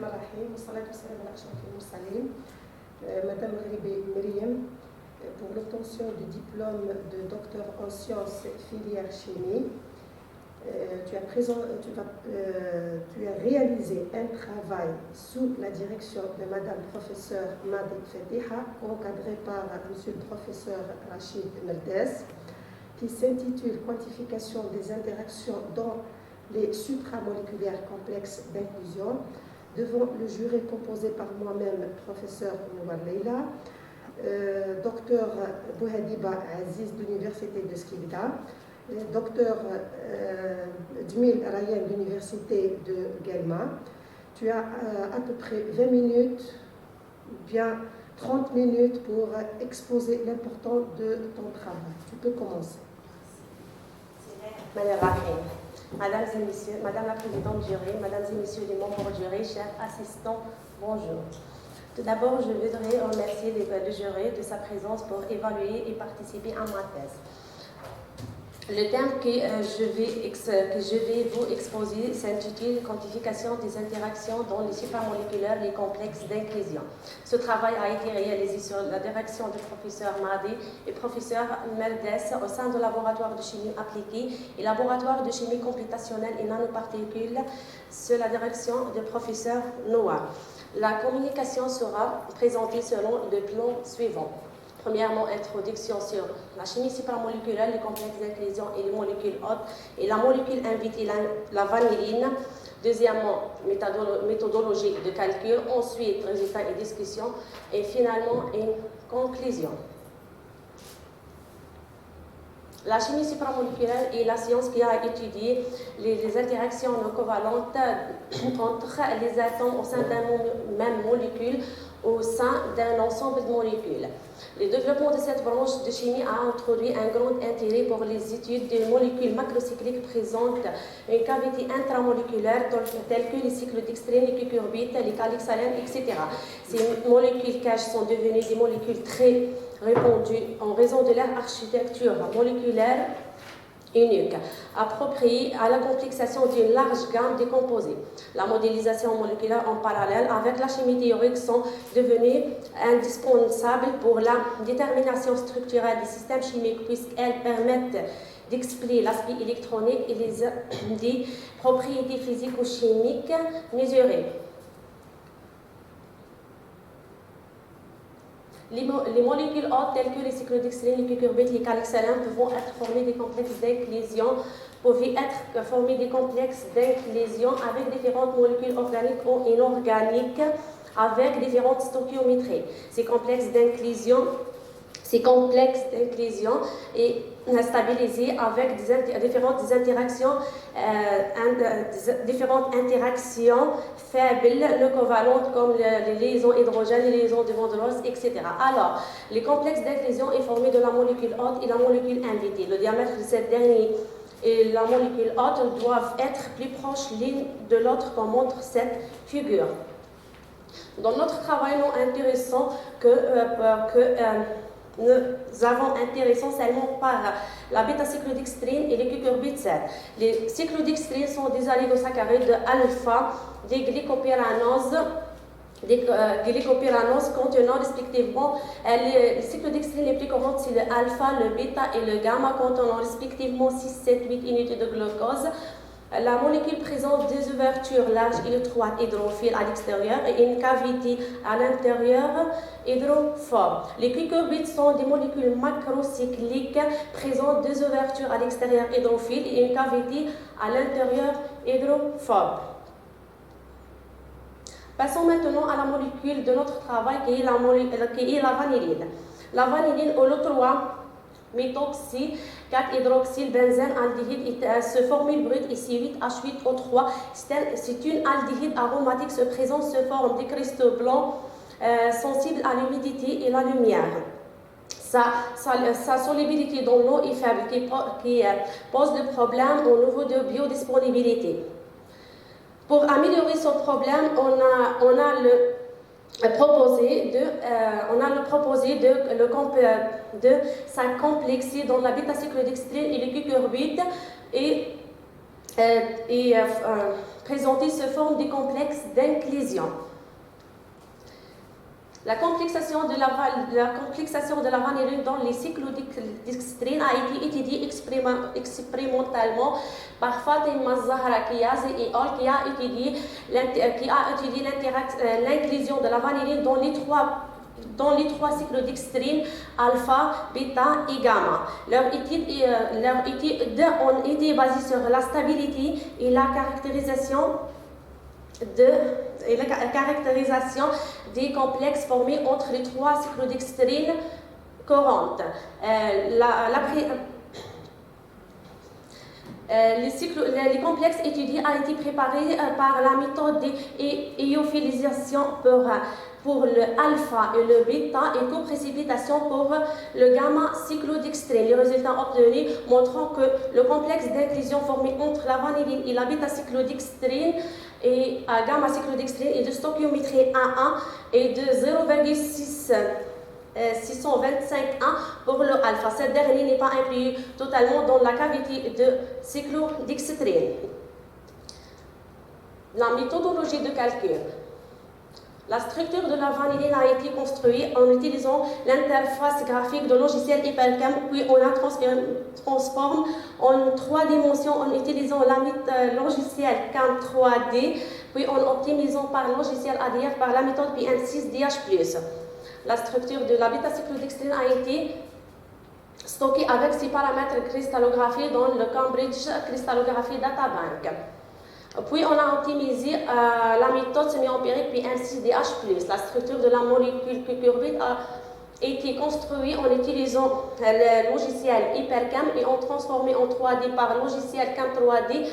الرحمن الرحيم والصلاة والسلام على أشرف المرسلين. Madame Myriam, pour l'obtention du diplôme de docteur en sciences filière chimie, tu as réalisé un travail sous la direction de Madame professeur Madi Fatiha, encadré par Monsieur le professeur Rachid Meldes, qui s'intitule Quantification des interactions dans les supramoléculaires complexes d'inclusion, devant le jury composé par moi-même, professeur Nouar Leila, docteur Bouhadiba Aziz de l'Université de Skikda, docteur Dmil Rayan de l'Université de Guelma. Tu as à peu près 20 minutes, bien 30 minutes pour exposer l'importance de ton travail. Tu peux commencer. Mesdames et messieurs, Madame la Présidente du jury, Mesdames et Messieurs les membres du jury, chers assistants, bonjour. Tout d'abord, je voudrais remercier le jury de sa présence pour évaluer et participer à ma thèse. Le thème que je vais vous exposer s'intitule Quantification des interactions dans les supramoléculaires, les complexes d'inclusion. Ce travail a été réalisé sur la direction du professeur Madi et professeur Meldes au sein du laboratoire de chimie appliquée et laboratoire de chimie computationnelle et nanoparticules sous la direction du professeur Noah. La communication sera présentée selon le plan suivant. Premièrement, introduction sur la chimie supramoléculaire, les complexes d'inclusion et les molécules hôtes et la molécule invitée, la vanilline. Deuxièmement, méthodologie de calcul. Ensuite, résultats et discussions. Et finalement, une conclusion. La chimie supramoléculaire est la science qui a étudié les interactions non covalentes entre les atomes au sein d'une même molécule, au sein d'un ensemble de molécules. Le développement de cette branche de chimie a introduit un grand intérêt pour les études de molécules macrocycliques présentent une cavité intramoléculaire telles que les cyclodextrines, les cucurbites, les calyxalènes, etc. Ces molécules caches sont devenues des molécules très répandues en raison de leur architecture moléculaire unique, appropriée à la complexation d'une large gamme de composés. La modélisation moléculaire en parallèle avec la chimie théorique sont devenues indispensables pour la détermination structurelle des systèmes chimiques puisqu'elles permettent d'expliquer l'aspect électronique et des propriétés physico-chimiques mesurées. Les molécules hôtes telles que les cyclodextrines, les cucurbites, les calyxalènes peuvent être formées des complexes d'inclusion, avec différentes molécules organiques ou inorganiques avec différentes stoichiométries. Ces complexes d'inclusion est stabilisé avec différentes interactions faibles, non covalentes comme les liaisons hydrogènes, les liaisons de van der Waals, etc. Alors, les complexes d'inclusion est formé de la molécule hôte et la molécule invitée. Le diamètre de cette dernière et la molécule hôte doivent être plus proches l'une de l'autre comme montre cette figure. Dans notre travail non intéressant nous avons intéressé seulement par la bêta-cyclodextrine et les cucurbites 7. Les cyclodextrines sont des oligosaccharides de alpha, des glycopyranoses contenant respectivement les cyclodextrines les plus courantes, c'est le alpha, le bêta et le gamma contenant respectivement 6, 7, 8 unités de glucose. La molécule présente deux ouvertures larges et étroites hydrophiles à l'extérieur et une cavité à l'intérieur hydrophobe. Les cucurbites sont des molécules macrocycliques présentent deux ouvertures à l'extérieur hydrophiles et une cavité à l'intérieur hydrophobe. Passons maintenant à la molécule de notre travail qui est la vanilline. La vanilline au lot 3 méthoxy 4-hydroxylbenzène aldéhyde se formule brute ici 8H8O3. C'est une aldéhyde aromatique se présente sous forme de cristaux blancs sensibles à l'humidité et la lumière. Sa solubilité dans l'eau est faible qui pose le problème au niveau de biodisponibilité. Pour améliorer ce problème, on a proposé de sa complexité dans la bêta-cyclodextrine et le cucurbite et est présentée sous forme des complexes d'inclusion. La complexation de la vanilline dans les cyclodextrines a été étudiée expérimentalement par Fatima Zahra Kiazi et al. Qui a étudié l'inclusion de la vanilline dans les trois cyclodextrines alpha, bêta et gamma. Leurs études ont été basées sur la stabilité et la caractérisation des complexes formés entre les trois cyclodextrines courantes. Les complexes étudiés a été préparé par la méthode d'éophilisation pour le alpha et le bêta et coprécipitation pour le gamma cyclodextrine. Les résultats obtenus montrant que le complexe d'inclusion formé entre la vanilline et la bêta cyclodextrine et gamma cyclodextrine est de stoichiométrie 1,1 et de 0,625,1 pour le alpha. Cette dernière n'est pas inclue totalement dans la cavité de cyclodextrine. La méthodologie de calcul. La structure de la vanilline a été construite en utilisant l'interface graphique de logiciel HyperCam, puis on la transforme en 3 dimensions en utilisant la logiciel CAM 3D, puis en optimisant par le logiciel ADF par la méthode PM6DH+. La structure de la bêta-cyclodextrine a été stockée avec ses paramètres cristallographiés dans le Cambridge Crystallography Databank. Puis on a optimisé la méthode semi-empirique PM6DH+. La structure de la molécule cucurbite a été construite en utilisant le logiciel HyperCam et on transformé en 3D par le logiciel CAM 3D.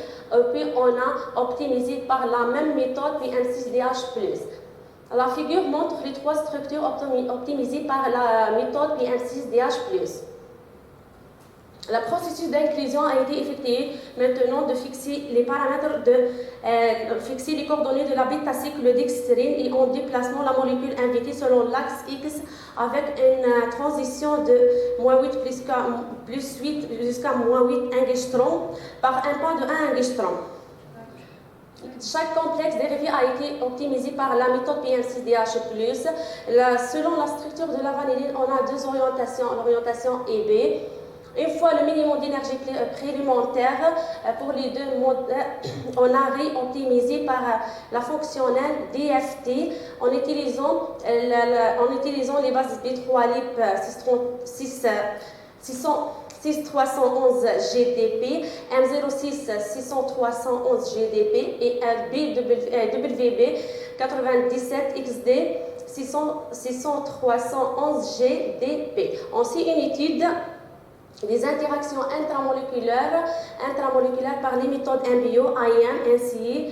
Puis on a optimisé par la même méthode PM6DH+. La figure montre les 3 structures optimisées par la méthode PM6DH+. Le processus d'inclusion a été effectué maintenant de fixer les paramètres, fixer les coordonnées de la bêta-cyclodextrine et en déplacement la molécule invitée selon l'axe X avec une transition de -8 plus 8 jusqu'à -8 angstrom par un pas de 1 angstrom. Chaque complexe dérivé a été optimisé par la méthode PM6DH+. Selon la structure de la vanilline, on a 2 orientations, l'orientation A et B. Une fois le minimum d'énergie préélémentaire pour les 2 modèles, on a réoptimisé par la fonctionnelle DFT en utilisant les bases B3 LIP 6311 GDP, M06 6311 GDP et WB 97 XD 6311 GDP. Ainsi, une étude des interactions intramoléculaires par les méthodes MBO, IM, NCI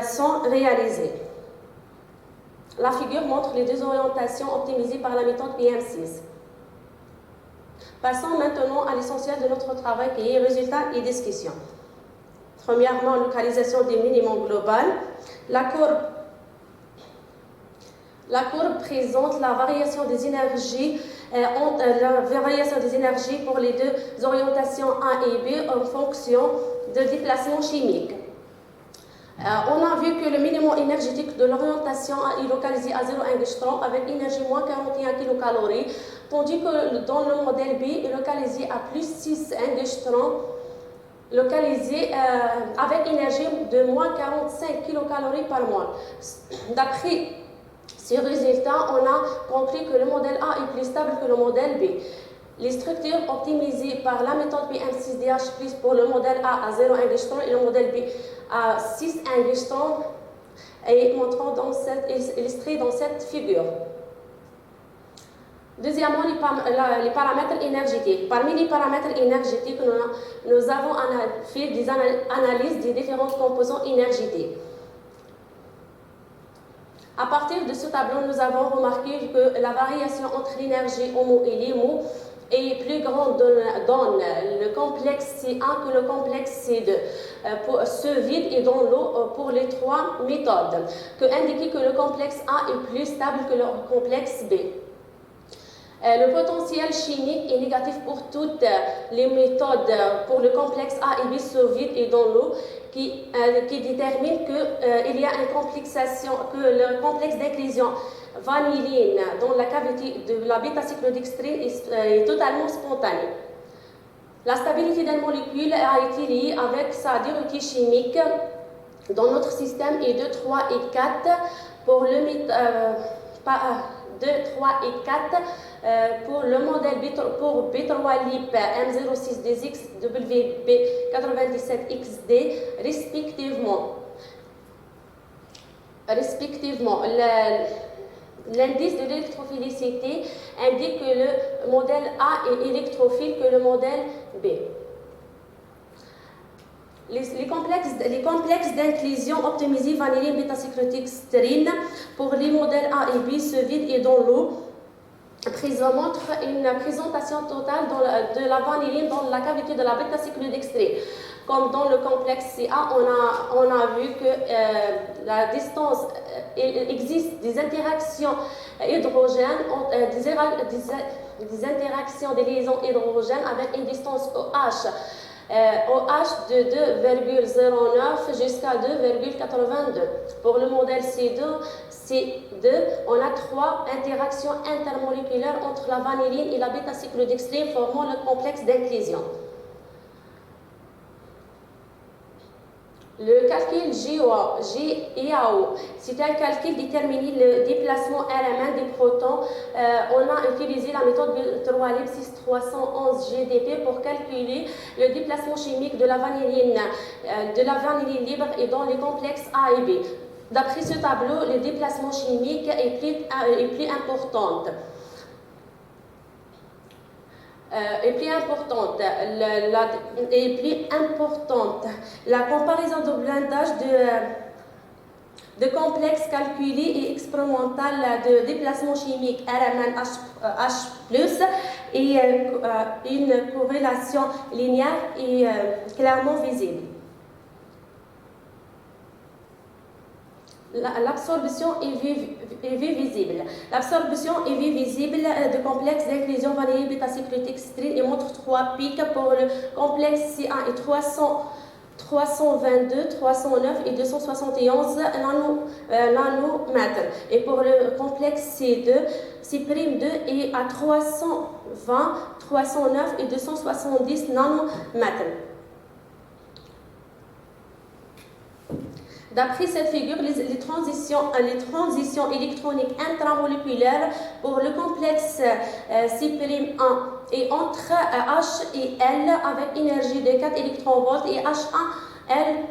sont réalisées. La figure montre les 2 orientations optimisées par la méthode PM6. Passons maintenant à l'essentiel de notre travail qui est résultats et discussions. Premièrement, localisation des minimums globales. La courbe présente la variation des énergies pour les 2 orientations A et B en fonction de déplacement chimique. On a vu que le minimum énergétique de l'orientation A est localisé à 0 angstrom avec énergie moins 41 kcal, tandis que dans le modèle B est localisé à plus 6 angstrom, localisé avec énergie de moins 45 kcal par mol. D'après ces résultats, on a conclu que le modèle A est plus stable que le modèle B. Les structures optimisées par la méthode PM6DH+ pour le modèle A à 0 angstrom et le modèle B à 6 angstrom est illustré dans cette figure. Deuxièmement, les paramètres énergétiques. Parmi les paramètres énergétiques, nous avons fait des analyses des différents composants énergétiques. À partir de ce tableau, nous avons remarqué que la variation entre l'énergie HOMO et LIMO est plus grande dans le complexe C1 que le complexe C2. Ce vide est dans l'eau pour les 3 méthodes, que indiquer que le complexe A est plus stable que le complexe B. Le potentiel chimique est négatif pour toutes les méthodes pour le complexe A et B solide et dans l'eau qui détermine qu'il y a une complexation, que le complexe d'inclusion vanilline dans la cavité de la bêta-cyclodextrine est totalement spontané. La stabilité d'une molécule a été liée avec sa dureté chimique dans notre système est 2, 3 et 4 pour le 2, 3 et 4 pour le modèle pour B3LIP M06DX WB97XD respectivement. L'indice de l'électrophilicité indique que le modèle A est électrophile que le modèle B. Les complexes d'inclusion optimisés vanilline bêta-cyclodextrine pour les modèles A et B se vident et dans l'eau montre une présentation totale de la vanilline dans la cavité de la bêta-cyclodextrine. Comme dans le complexe CA, on a vu que la distance, il existe des interactions hydrogènes, des interactions des liaisons hydrogènes avec une distance OH. OH de 2,09 jusqu'à 2,82. Pour le modèle C2, on a 3 interactions intermoléculaires entre la vanilline et la bêta-cyclodextrine formant le complexe d'inclusion. Le calcul GIAO, c'est un calcul déterminé le déplacement RMN des protons. On a utilisé la méthode B3LIP 6311 GDP pour calculer le déplacement chimique de la vanilline libre et dans les complexes A et B. D'après ce tableau, le déplacement chimique est plus important. La comparaison de blindage de complexes calculés et expérimental de déplacement chimique RMN-H+, et une corrélation linéaire est clairement visible. L'absorption est visible. L'absorption est visible de complexes d'inclusion vanilline bêta-cyclodextrine et montre 3 pics pour le complexe C1 et 322, 309 et 271 nanomètres. Et pour le complexe C2, C'2 est à 320, 309 et 270 nanomètres. D'après cette figure, les transitions électroniques intramoléculaires pour le complexe C'1 est entre H et L avec énergie de 4 électronvolts et H1L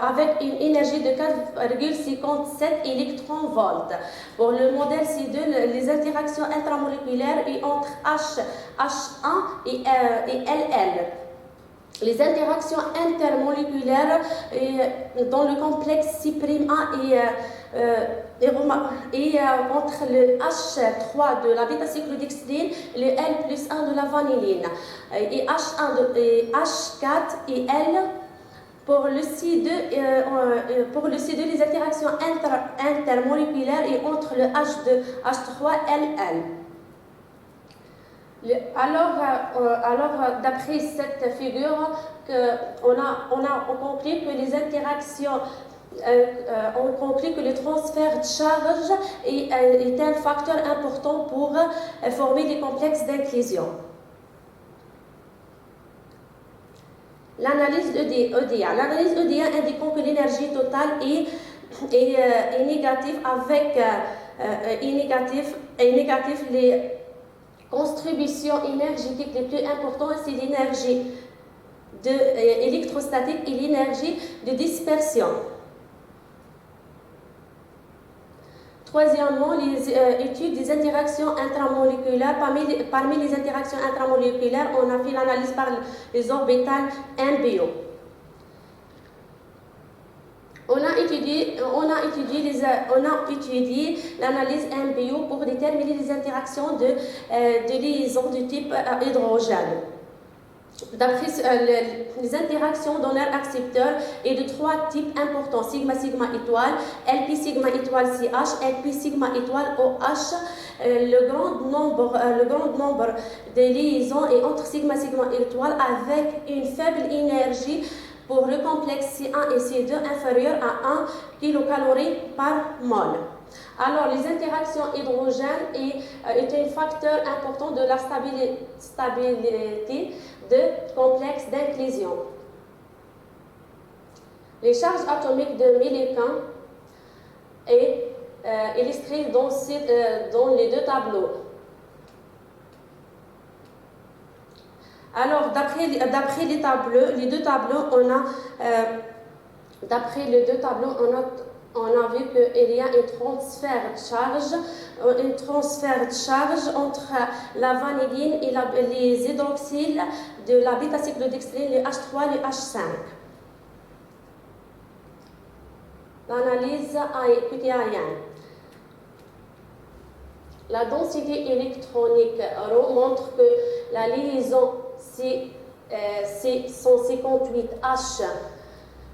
avec une énergie de 4,57 électronvolts. Pour le modèle C2, les interactions intramoléculaires sont entre H1 et LL. Les interactions intermoléculaires dans le complexe C'1 et entre le H3 de la bêta-cyclodextrine et le L+1 de la vanilline. Et H4 et L pour le C2, les interactions intermoléculaires et entre le H2, H3, LL. Alors, d'après cette figure, on conclut que les interactions, on conclut que le transfert de charge est un facteur important pour former des complexes d'inclusion. L'analyse EDA. L'analyse EDA indiquant que l'énergie totale est négative les contributions énergétiques les plus importantes, c'est l'énergie électrostatique et l'énergie de dispersion. Troisièmement, les études des interactions intramoléculaires. Parmi les interactions intramoléculaires, on a fait l'analyse par les orbitales MBO. On a étudié l'analyse MBO pour déterminer les interactions de liaison de type hydrogène. D'après les interactions donneur-accepteur est de trois types importants, sigma sigma étoile, LP sigma étoile CH, LP sigma étoile OH. Le grand nombre de liaisons est entre sigma sigma étoile avec une faible énergie pour le complexe C1 et C2 inférieur à 1 kcal par mol. Alors, les interactions hydrogènes est un facteur important de la stabilité de complexes d'inclusion. Les charges atomiques de Millikan est illustrées dans les deux tableaux. Alors, d'après les deux tableaux, on a vu qu'il y a un transfert de charge entre la vanilline et les hydroxyles de la bêta-cyclodextrine, le H3 et le H5. L'analyse QTAIN. La densité électronique ρ montre que la liaison C158H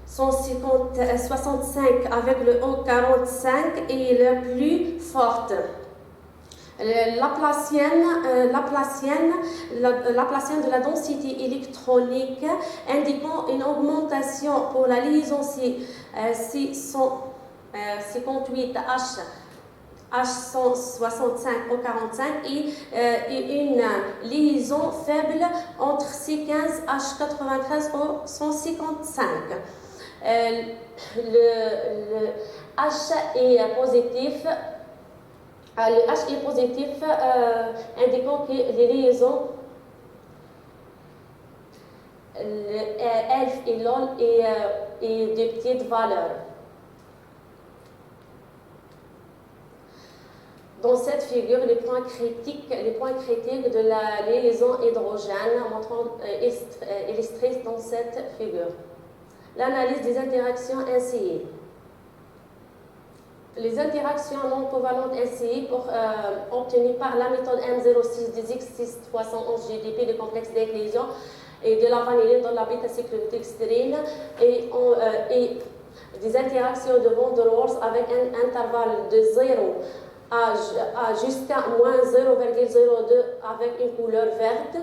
165 avec le O45 est la plus forte. La Laplacienne de la densité électronique indiquant une augmentation pour la liaison C158H H165 O45 et une liaison faible entre C15 H93 O155. Le H est positif. Le H est positif, indiquant que les liaisons F et LOL est de petites valeurs. Dans cette figure, les points critiques de la liaison hydrogène illustrés dans cette figure. L'analyse des interactions NCI. Les interactions non covalentes NCI obtenues par la méthode M06 des X6311 GDP de complexe d'inclusion et de la vanilline dans la bêta-cyclodextrine et des interactions de van der Waals avec un intervalle de 0 jusqu'à moins 0,02 avec une couleur verte.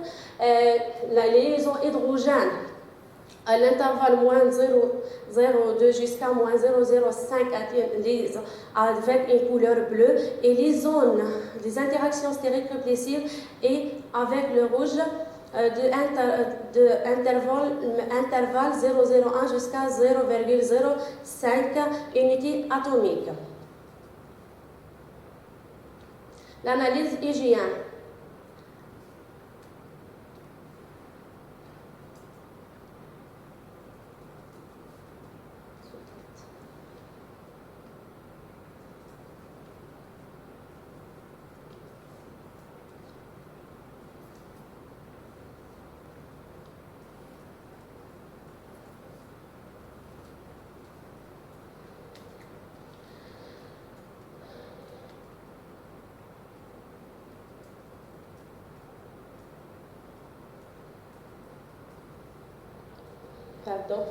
La liaison hydrogène à l'intervalle moins 0,02 jusqu'à moins 0,05 avec une couleur bleue et les zones des interactions stéréocomplessives et avec le rouge de intervalle 0,01 jusqu'à 0,05 unités atomiques. L'analyse hygiène. Pardon.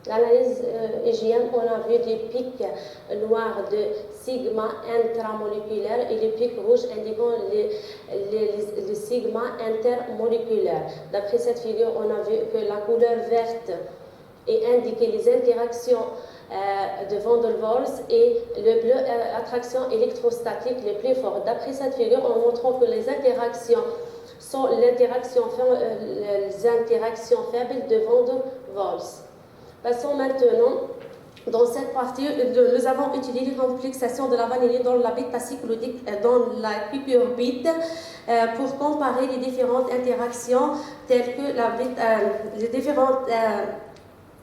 L'analyse hygiène, on a vu des pics noirs de sigma intramoléculaire et les pics rouges indiquant les sigma intermoléculaires. D'après cette figure, on a vu que la couleur verte est indiquée les interactions de van der Waals et le bleu attraction électrostatique les plus fortes. D'après cette figure, on montre que les interactions sont les interactions faibles de van der Waals. Passons maintenant Dans cette partie, nous avons étudié l'complexation de la vanilline dans la bêta-cyclodique, dans la cucurbite, pour comparer les différentes interactions telles que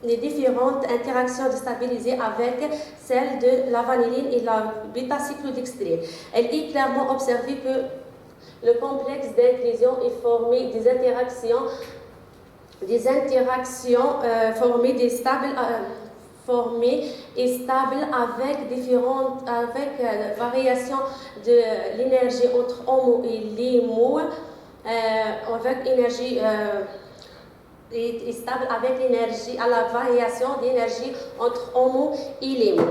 les différentes interactions déstabilisées avec celles de la vanilline et la bêta-cyclodextrine. Elle est clairement observé que le complexe d'inclusion est formé des interactions formées et stables avec variation de l'énergie entre HOMO et LIMO, avec énergie est stable avec l'énergie à la variation d'énergie entre HOMO et LIMO.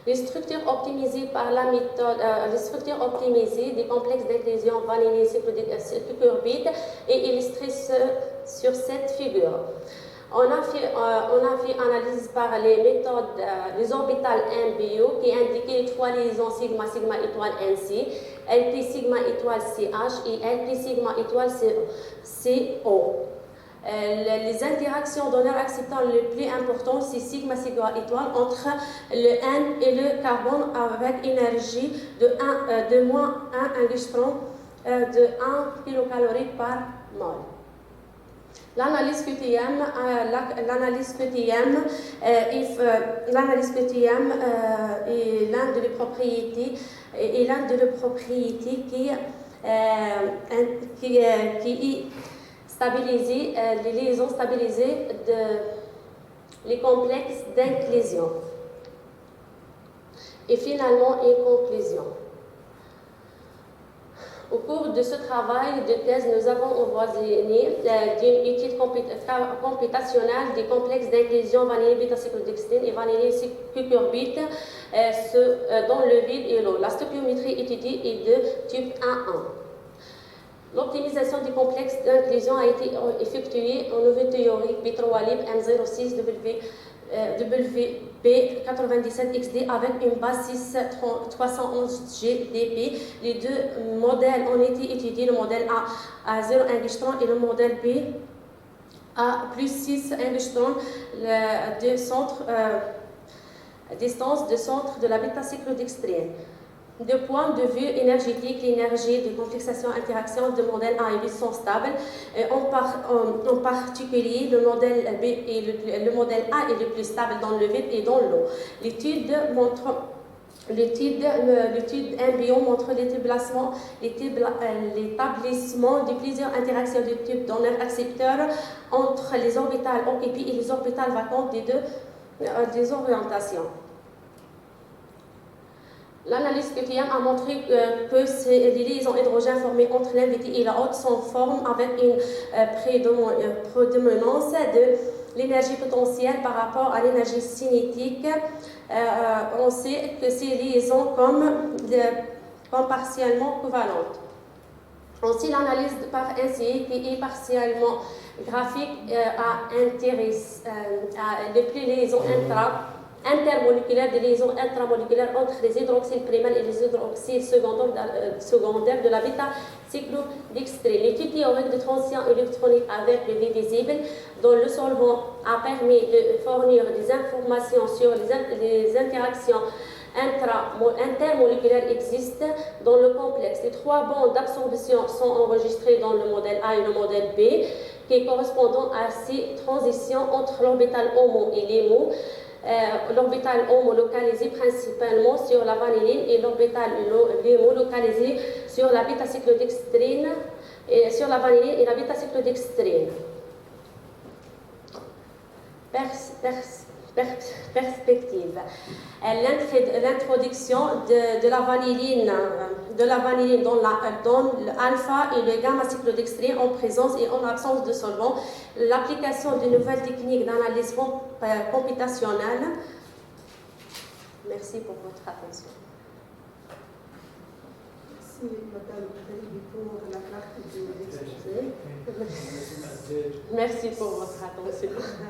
Les structures optimisées par la méthode, les structures optimisées des complexes d'inclusion vanilline cucurbite est illustrée sur cette figure. On a fait analyse par les méthodes, les orbitales MBO qui indiquaient les trois liaisons sigma étoile NC, LP sigma étoile CH et LP sigma étoile CO. Les interactions donneur-acceptant les plus importantes, c'est sigma étoile entre le N et le carbone avec énergie de moins 1 angstrom de 1 kilocalorie par mol. L'analyse QTM est l'un des propriétés qui stabiliser les liaisons stabilisées les complexes d'inclusion. Et finalement, une conclusion. Au cours de ce travail de thèse, nous avons envoisiné d'une étude computationnelle des complexes d'inclusion vanilline bêta-cyclodextrine et vanilline cucurbite dans le vide et l'eau. La stoichiométrie étudiée est de type 1-1. L'optimisation des complexes d'inclusion a été effectuée en niveau théorique B3Lib M06 WB97XD avec une base 6311 GDP. Les deux modèles ont été étudiés, le modèle A à 0 angstrom et le modèle B à plus 6 angstrom distance de centre de la bêta-cyclodextrine. De point de vue énergétique, l'énergie de complexation-interaction de modèle A et B sont stables. En particulier, le modèle A est le plus stable dans le vide et dans l'eau. L'étude MBO montre l'établissement de plusieurs interactions de type donneur-accepteur entre les orbitales occupées et les orbitales vacantes des orientations. L'analyse QTM a montré que les liaisons hydrogènes formées entre l'invité et la hôte sont formées avec une prédominance de l'énergie potentielle par rapport à l'énergie cinétique. On sait que ces liaisons sont partiellement covalentes. Aussi, l'analyse par NCI qui est partiellement graphique depuis les liaisons intermoléculaires, des liaisons intramoléculaires entre les hydroxyles primaires et les hydroxyles secondaires de la bêta-cyclodextrine. L'étude théorique de transition électronique avec le vide visible dans le solvant a permis de fournir des informations sur les interactions intermoléculaires existent dans le complexe. Les trois bandes d'absorption sont enregistrées dans le modèle A et le modèle B, qui correspondent à ces transitions entre l'orbital HOMO et LIMO. L'orbital HOMO localisé principalement sur la vanilline et l'orbital LIMO localisé sur la bêta-cyclodextrine et sur la vanilline et la bêta-cyclodextrine. Perspective. L'introduction de la vanilline dans l'alpha et le gamma-cyclodextrine en présence et en absence de solvant, l'application de nouvelles techniques d'analyse computationnelle. Merci pour votre attention. Merci, Madame Khalidi, pour la clarté de l'exposé. Merci pour votre attention.